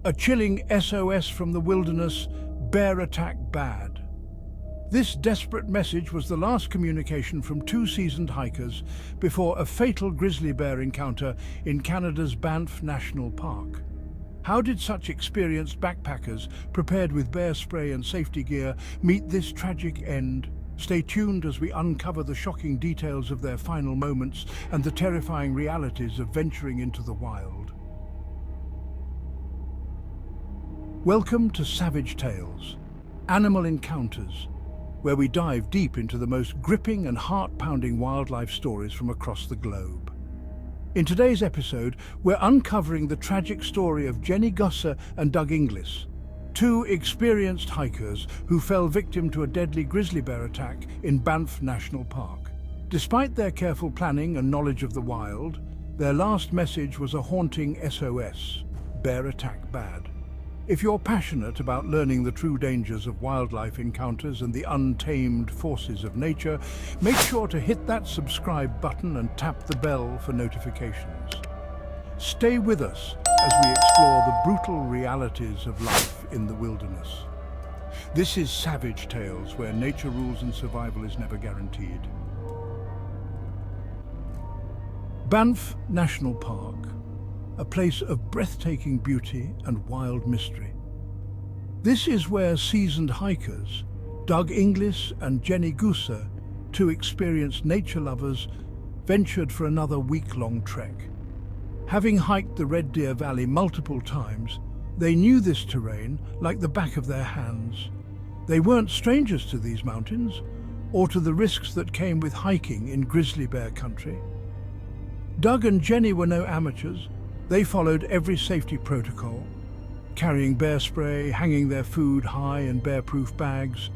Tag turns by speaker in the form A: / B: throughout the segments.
A: A chilling SOS from the wilderness, bear attack bad. This desperate message was the last communication from two seasoned hikers before a fatal grizzly bear encounter in Canada's Banff National Park. How did such experienced backpackers, prepared with bear spray and safety gear, meet this tragic end? Stay tuned as we uncover the shocking details of their final moments and the terrifying realities of venturing into the wild. Welcome to Savage Tales, Animal Encounters, where we dive deep into the most gripping and heart-pounding wildlife stories from across the globe. In today's episode, we're uncovering the tragic story of Gusse and Inglis, two experienced hikers who fell victim to a deadly grizzly bear attack in Banff National Park. Despite their careful planning and knowledge of the wild, their last message was a haunting SOS, bear attack bad. If you're passionate about learning the true dangers of wildlife encounters and the untamed forces of nature, make sure to hit that subscribe button and tap the bell for notifications. Stay with us as we explore the brutal realities of life in the wilderness. This is Savage Tales, where nature rules and survival is never guaranteed. Banff National Park, a place of breathtaking beauty and wild mystery. This is where seasoned hikers, Inglis and Gusse, two experienced nature lovers, ventured for another week-long trek. Having hiked the Red Deer Valley multiple times, they knew this terrain like the back of their hands. They weren't strangers to these mountains, or to the risks that came with hiking in grizzly bear country. Doug and Jenny were no amateurs. They followed every safety protocol, carrying bear spray, hanging their food high in bear-proof bags,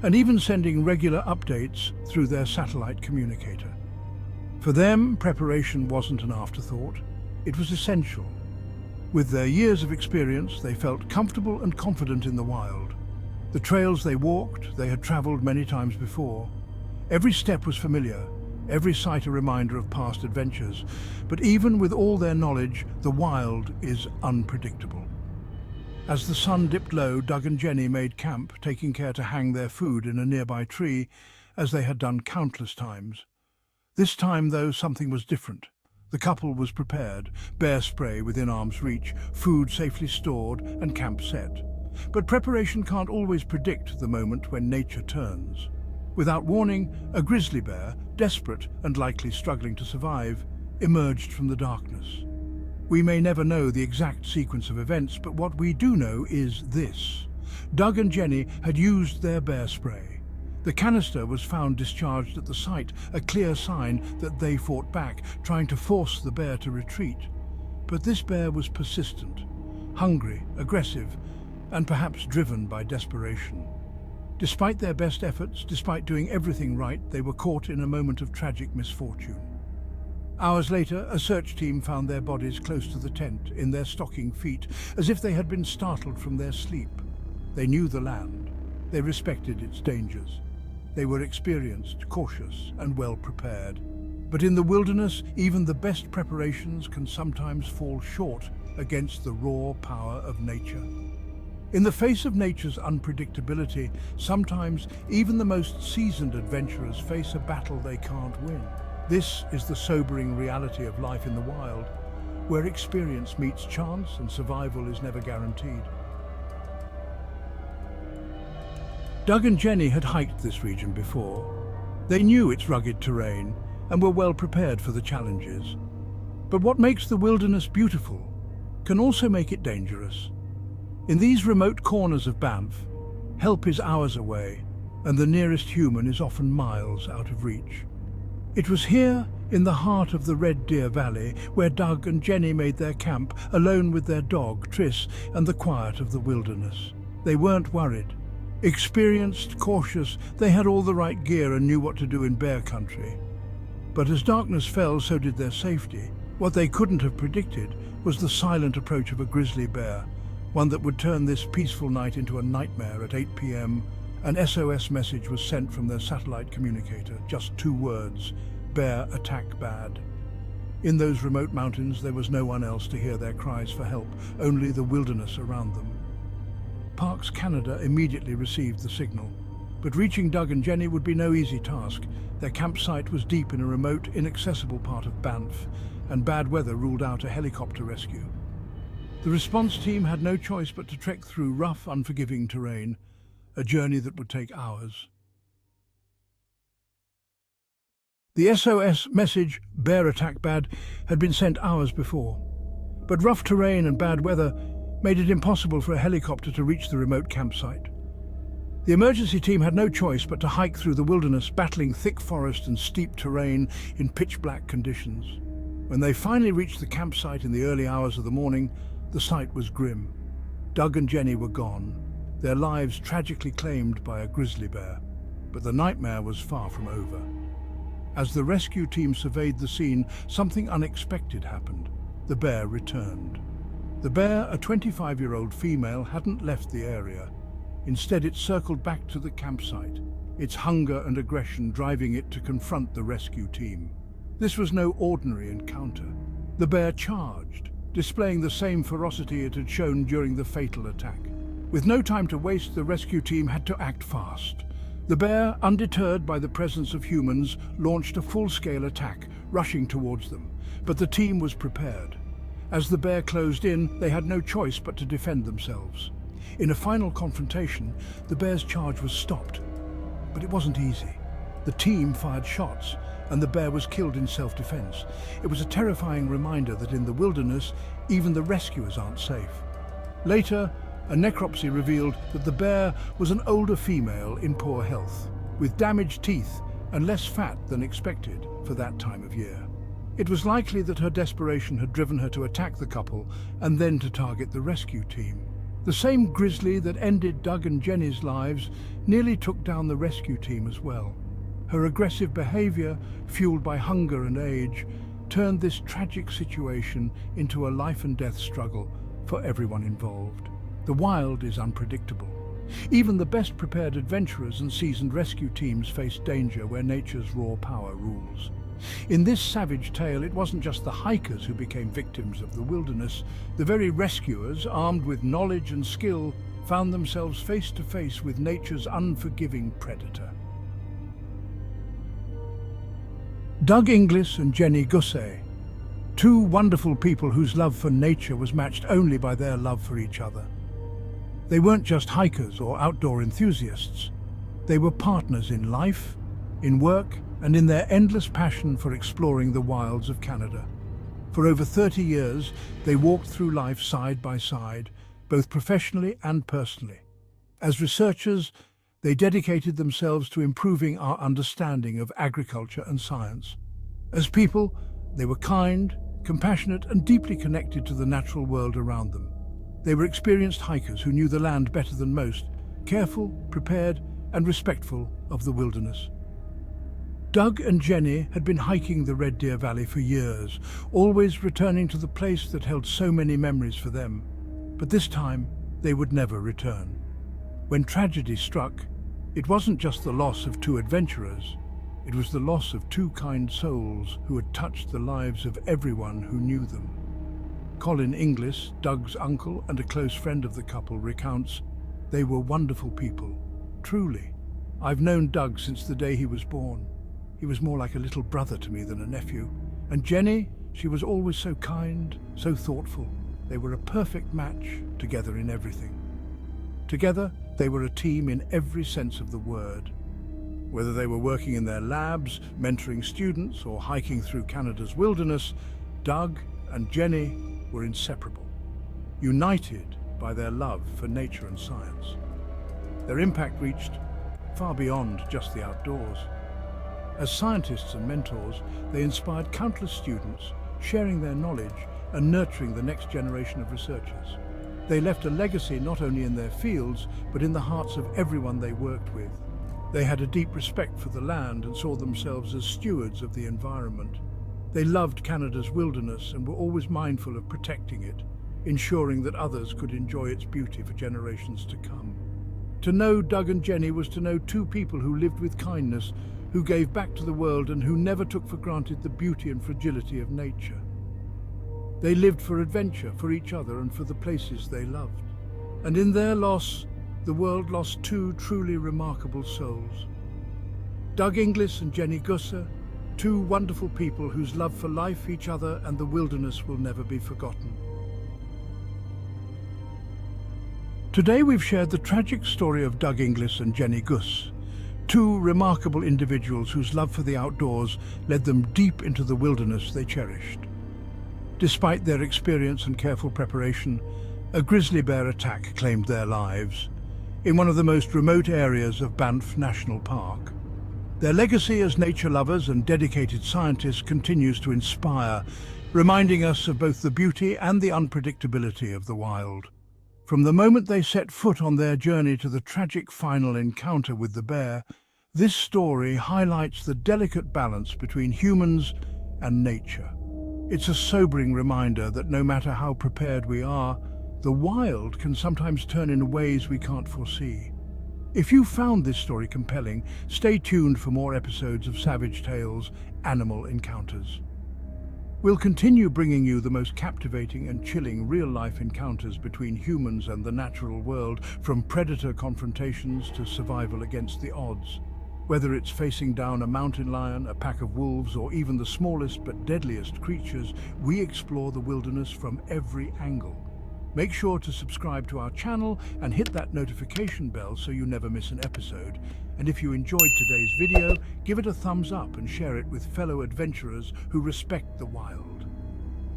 A: and even sending regular updates through their satellite communicator. For them, preparation wasn't an afterthought, it was essential. With their years of experience, they felt comfortable and confident in the wild. The trails they walked, they had traveled many times before. Every step was familiar, every sight a reminder of past adventures. But even with all their knowledge, the wild is unpredictable. As the sun dipped low, Doug and Jenny made camp, taking care to hang their food in a nearby tree, as they had done countless times. This time, though, something was different. The couple was prepared, bear spray within arm's reach, food safely stored, and camp set. But preparation can't always predict the moment when nature turns. Without warning, a grizzly bear, desperate and likely struggling to survive, emerged from the darkness. We may never know the exact sequence of events, but what we do know is this. Doug and Jenny had used their bear spray. The canister was found discharged at the site, a clear sign that they fought back, trying to force the bear to retreat. But this bear was persistent, hungry, aggressive, and perhaps driven by desperation. Despite their best efforts, despite doing everything right, they were caught in a moment of tragic misfortune. Hours later, a search team found their bodies close to the tent, in their stocking feet, as if they had been startled from their sleep. They knew the land. They respected its dangers. They were experienced, cautious, and well prepared. But in the wilderness, even the best preparations can sometimes fall short against the raw power of nature. In the face of nature's unpredictability, sometimes even the most seasoned adventurers face a battle they can't win. This is the sobering reality of life in the wild, where experience meets chance and survival is never guaranteed. Doug and Jenny had hiked this region before. They knew its rugged terrain and were well prepared for the challenges. But what makes the wilderness beautiful can also make it dangerous. In these remote corners of Banff, help is hours away, and the nearest human is often miles out of reach. It was here, in the heart of the Red Deer Valley, where Doug and Jenny made their camp, alone with their dog, Tris, and the quiet of the wilderness. They weren't worried. Experienced, cautious, they had all the right gear and knew what to do in bear country. But as darkness fell, so did their safety. What they couldn't have predicted was the silent approach of a grizzly bear, one that would turn this peaceful night into a nightmare. At 8 p.m., an SOS message was sent from their satellite communicator, just 2 words: bear attack bad. In those remote mountains, there was no one else to hear their cries for help, only the wilderness around them. Parks Canada immediately received the signal. But reaching Doug and Jenny would be no easy task. Their campsite was deep in a remote, inaccessible part of Banff, and bad weather ruled out a helicopter rescue. The response team had no choice but to trek through rough, unforgiving terrain, a journey that would take hours. The SOS message, "Bear attack bad," had been sent hours before. But rough terrain and bad weather made it impossible for a helicopter to reach the remote campsite. The emergency team had no choice but to hike through the wilderness, battling thick forest and steep terrain in pitch-black conditions. When they finally reached the campsite in the early hours of the morning, the sight was grim. Doug and Jenny were gone, their lives tragically claimed by a grizzly bear. But the nightmare was far from over. As the rescue team surveyed the scene, something unexpected happened. The bear returned. The bear, a 25-year-old female, hadn't left the area. Instead, it circled back to the campsite, its hunger and aggression driving it to confront the rescue team. This was no ordinary encounter. The bear charged, displaying the same ferocity it had shown during the fatal attack. With no time to waste, the rescue team had to act fast. The bear, undeterred by the presence of humans, launched a full-scale attack, rushing towards them. But the team was prepared. As the bear closed in, they had no choice but to defend themselves. In a final confrontation, the bear's charge was stopped. But it wasn't easy. The team fired shots, and the bear was killed in self-defense. It was a terrifying reminder that in the wilderness, even the rescuers aren't safe. Later, a necropsy revealed that the bear was an older female in poor health, with damaged teeth and less fat than expected for that time of year. It was likely that her desperation had driven her to attack the couple and then to target the rescue team. The same grizzly that ended Doug and Jenny's lives nearly took down the rescue team as well. Her aggressive behavior, fueled by hunger and age, turned this tragic situation into a life-and-death struggle for everyone involved. The wild is unpredictable. Even the best-prepared adventurers and seasoned rescue teams face danger where nature's raw power rules. In this savage tale, it wasn't just the hikers who became victims of the wilderness. The very rescuers, armed with knowledge and skill, found themselves face to face with nature's unforgiving predator. Doug Inglis and Jenny Gusse, two wonderful people whose love for nature was matched only by their love for each other. They weren't just hikers or outdoor enthusiasts. They were partners in life, in work, and in their endless passion for exploring the wilds of Canada. For over 30 years, they walked through life side by side, both professionally and personally. As researchers, they dedicated themselves to improving our understanding of agriculture and science. As people, they were kind, compassionate, and deeply connected to the natural world around them. They were experienced hikers who knew the land better than most, careful, prepared, and respectful of the wilderness. Doug and Jenny had been hiking the Red Deer Valley for years, always returning to the place that held so many memories for them. But this time, they would never return. When tragedy struck, it wasn't just the loss of two adventurers, it was the loss of two kind souls who had touched the lives of everyone who knew them. Colin Inglis, Doug's uncle and a close friend of the couple, recounts, "They were wonderful people, truly. I've known Doug since the day he was born. He was more like a little brother to me than a nephew. And Jenny, she was always so kind, so thoughtful. They were a perfect match, together in everything." Together, they were a team in every sense of the word. Whether they were working in their labs, mentoring students, or hiking through Canada's wilderness, Doug and Jenny were inseparable, united by their love for nature and science. Their impact reached far beyond just the outdoors. As scientists and mentors, they inspired countless students, sharing their knowledge and nurturing the next generation of researchers. They left a legacy not only in their fields, but in the hearts of everyone they worked with. They had a deep respect for the land and saw themselves as stewards of the environment. They loved Canada's wilderness and were always mindful of protecting it, ensuring that others could enjoy its beauty for generations to come. To know Doug and Jenny was to know two people who lived with kindness, who gave back to the world and who never took for granted the beauty and fragility of nature. They lived for adventure, for each other, and for the places they loved. And in their loss, the world lost two truly remarkable souls. Doug Inglis and Jenny Gusse, two wonderful people whose love for life, each other, and the wilderness will never be forgotten. Today we've shared the tragic story of Doug Inglis and Jenny Gusse, two remarkable individuals whose love for the outdoors led them deep into the wilderness they cherished. Despite their experience and careful preparation, a grizzly bear attack claimed their lives in one of the most remote areas of Banff National Park. Their legacy as nature lovers and dedicated scientists continues to inspire, reminding us of both the beauty and the unpredictability of the wild. From the moment they set foot on their journey to the tragic final encounter with the bear, this story highlights the delicate balance between humans and nature. It's a sobering reminder that no matter how prepared we are, the wild can sometimes turn in ways we can't foresee. If you found this story compelling, stay tuned for more episodes of Savage Tales: Animal Encounters. We'll continue bringing you the most captivating and chilling real-life encounters between humans and the natural world, from predator confrontations to survival against the odds. Whether it's facing down a mountain lion, a pack of wolves, or even the smallest but deadliest creatures, we explore the wilderness from every angle. Make sure to subscribe to our channel and hit that notification bell so you never miss an episode. And if you enjoyed today's video, give it a thumbs up and share it with fellow adventurers who respect the wild.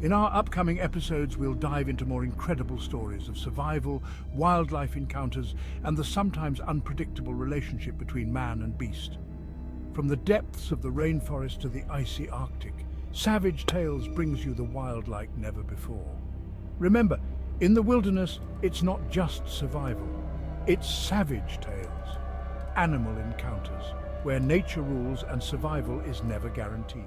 A: In our upcoming episodes, we'll dive into more incredible stories of survival, wildlife encounters, and the sometimes unpredictable relationship between man and beast. From the depths of the rainforest to the icy Arctic, Savage Tales brings you the wild like never before. Remember, in the wilderness, it's not just survival. It's Savage Tales, animal encounters, where nature rules and survival is never guaranteed.